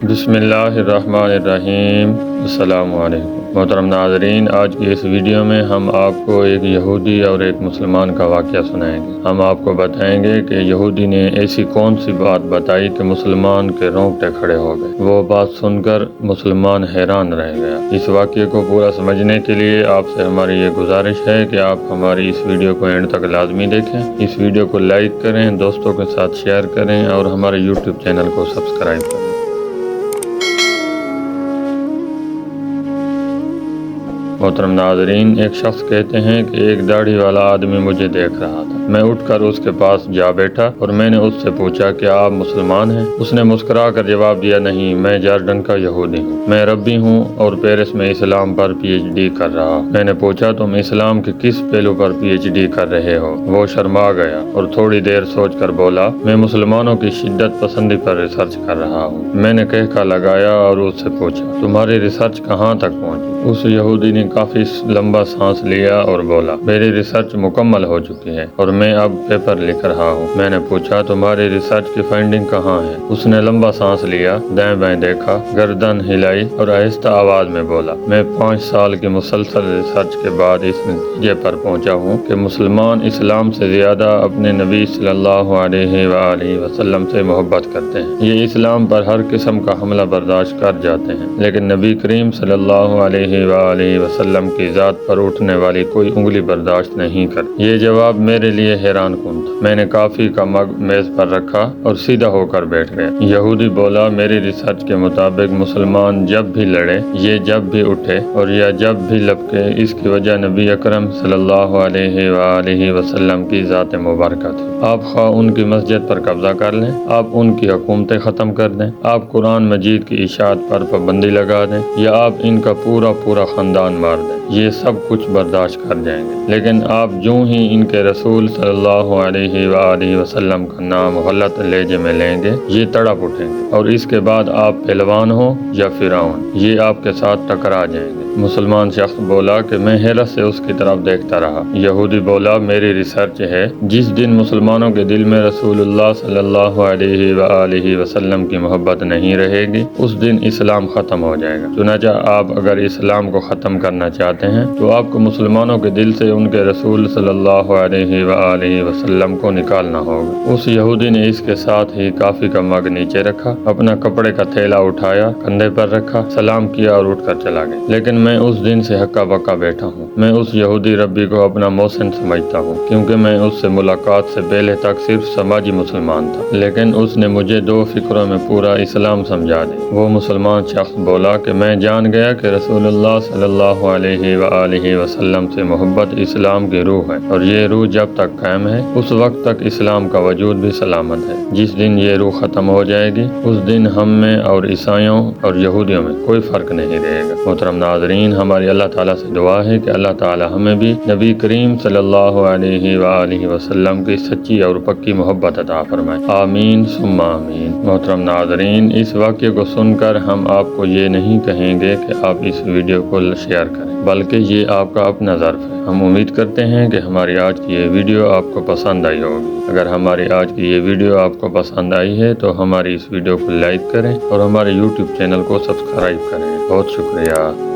بسم اللہ الرحمن الرحیم۔ السلام علیکم محترم ناظرین، آج کی اس ویڈیو میں ہم آپ کو ایک یہودی اور ایک مسلمان کا واقعہ سنائیں گے۔ ہم آپ کو بتائیں گے کہ یہودی نے ایسی کون سی بات بتائی کہ مسلمان کے رونگٹے کھڑے ہو گئے۔ وہ بات سن کر مسلمان حیران رہ گیا۔ اس واقعے کو پورا سمجھنے کے لیے آپ سے ہماری یہ گزارش ہے کہ آپ ہماری اس ویڈیو کو اینڈ تک لازمی دیکھیں۔ اس ویڈیو کو لائک کریں، دوستوں کے ساتھ شیئر کریں اور ہمارے یوٹیوب چینل کو سبسکرائب کریں۔ محترم ناظرین، ایک شخص کہتے ہیں کہ ایک داڑھی والا آدمی مجھے دیکھ رہا تھا۔ میں اٹھ کر اس کے پاس جا بیٹھا اور میں نے اس سے پوچھا کہ آپ مسلمان ہیں؟ اس نے مسکرا کر جواب دیا، نہیں، میں جارڈن کا یہودی ہوں، میں ربی ہوں اور پیرس میں اسلام پر پی ایچ ڈی کر رہا ہوں۔ میں نے پوچھا، تم اسلام کے کس پہلو پر پی ایچ ڈی کر رہے ہو؟ وہ شرما گیا اور تھوڑی دیر سوچ کر بولا، میں مسلمانوں کی شدت پسندی پر ریسرچ کر رہا ہوں۔ میں نے کہکا لگایا اور اس سے پوچھا، تمہاری ریسرچ کہاں تک پہنچی؟ اس یہودی نے کافی لمبا سانس لیا اور بولا، میری ریسرچ مکمل ہو چکی ہے اور میں اب پیپر لکھ رہا ہوں۔ میں نے پوچھا، تمہاری ریسرچ کی فائنڈنگ کہاں ہے؟ اس نے لمبا سانس لیا، دائیں بائیں دیکھا، گردن ہلائی اور آہستہ آواز میں بولا، میں 5 سال کی مسلسل ریسرچ کے بعد اس نتیجے پر پہنچا ہوں کہ مسلمان اسلام سے زیادہ اپنے نبی صلی اللہ علیہ وآلہ وسلم سے محبت کرتے ہیں۔ یہ اسلام پر ہر قسم کا حملہ برداشت کر جاتے ہیں، لیکن نبی کریم صلی اللہ علیہ وآلہ وسلم کی ذات پر اٹھنے والی کوئی انگلی برداشت نہیں کرتی۔ یہ جواب میرے لیے حیران کن تھا۔ میں نے کافی کا مگ میز پر رکھا اور سیدھا ہو کر بیٹھ گیا۔ یہودی بولا، میری ریسرچ کے مطابق مسلمان جب بھی لڑے، یہ جب بھی اٹھے اور یا جب بھی لپکے، اس کی وجہ نبی اکرم صلی اللہ علیہ وآلہ وسلم کی ذات مبارکہ تھی۔ آپ خواہ ان کی مسجد پر قبضہ کر لیں، آپ ان کی حکومتیں ختم کر دیں، آپ قرآن مجید کی اشاعت پر پابندی لگا دیں یا آپ ان کا پورا خاندان مار دیں، یہ سب کچھ برداشت کر جائیں گے۔ لیکن آپ جو ہی ان کے رسول صلی اللہ علیہ وآلہ وسلم کا نام غلط لہجے میں لیں گے، یہ تڑپ اٹھیں گے اور اس کے بعد آپ پہلوان ہو یا فرعون، یہ آپ کے ساتھ ٹکرا جائیں گے۔ مسلمان شخص بولا کہ میں حیرت سے اس کی طرف دیکھتا رہا۔ یہودی بولا، میری ریسرچ ہے، جس دن مسلمانوں کے دل میں رسول اللہ صلی اللہ علیہ وآلہ وسلم کی محبت نہیں رہے گی، اس دن اسلام ختم ہو جائے گا۔ چنانچہ آپ اگر اسلام کو ختم کرنا چاہتے ہیں تو آپ کو مسلمانوں کے دل سے ان کے رسول صلی اللہ علیہ وآلہ وسلم کو نکالنا ہوگا۔ اس یہودی نے اس کے ساتھ ہی کافی کا مگ نیچے رکھا، اپنا کپڑے کا تھیلا اٹھایا، کندھے پر رکھا، سلام کیا اور اٹھ کر چلا گیا۔ لیکن میں اس دن سے ہکا بکا بیٹھا ہوں۔ میں اس یہودی ربی کو اپنا محسن سمجھتا ہوں، کیونکہ میں اس سے ملاقات سے پہلے تک صرف سماجی مسلمان تھا، لیکن اس نے مجھے 2 فکروں میں پورا اسلام سمجھا دی۔ وہ مسلمان شخص بولا کہ میں جان گیا کہ رسول اللہ صلی اللہ علیہ وآلہ وسلم سے محبت اسلام کی روح ہے، اور یہ روح جب تک قائم ہے اس وقت تک اسلام کا وجود بھی سلامت ہے۔ جس دن یہ روح ختم ہو جائے گی، اس دن ہم میں اور عیسائیوں اور یہودیوں میں کوئی فرق نہیں رہے گا۔ محترم ناظرین، ہماری اللہ تعالیٰ سے دعا ہے کہ اللہ تعالیٰ ہمیں بھی نبی کریم صلی اللہ علیہ وآلہ وسلم کی سچی اور پکی محبت عطا فرمائے، آمین ثم آمین۔ محترم ناظرین، اس واقعے کو سن کر ہم آپ کو یہ نہیں کہیں گے کہ آپ اس ویڈیو کو شیئر کریں، بلکہ یہ آپ کا اپنا ظرف ہے۔ ہم امید کرتے ہیں کہ ہماری آج کی یہ ویڈیو آپ کو پسند آئی ہوگی۔ اگر ہماری آج کی یہ ویڈیو آپ کو پسند آئی ہے تو ہماری اس ویڈیو کو لائک کریں اور ہمارے یوٹیوب چینل کو سبسکرائب کریں۔ بہت شکریہ۔